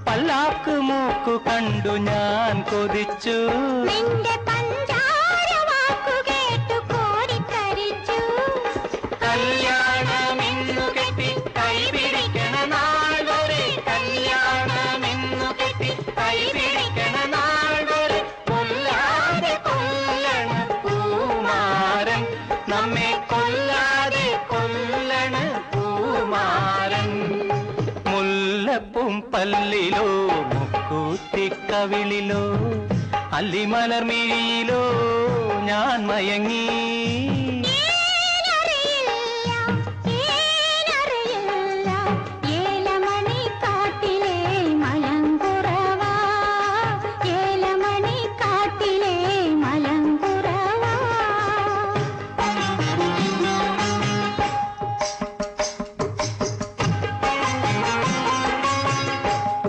പല്ലാക്ക് മൂക്കു കണ്ടു ഞാൻ കൊതിച്ചു, നിന്റെ പഞ്ചാര വാക്കു കേട്ടു കോരിത്തരിച്ചു. കല്യാണമെന്നു കെട്ടി കൈപിടിക്കണ നാൾ വരെ, കല്യാണമെന്നു കെട്ടി കൈപിടിക്കണ നാൾ വരെ, കൊല്ലാതെ കൊല്ലണ പൂമാരൻ, നമ്മെ കൊല്ലാതെ കൊല്ലണ പൂമാരൻ. മുല്ലപ്പും പല്ലിലോ മുക്കൂത്തിക്കവിളിലോ അല്ലിമലർമിഴിയിലോ ഞാൻ മയങ്ങി.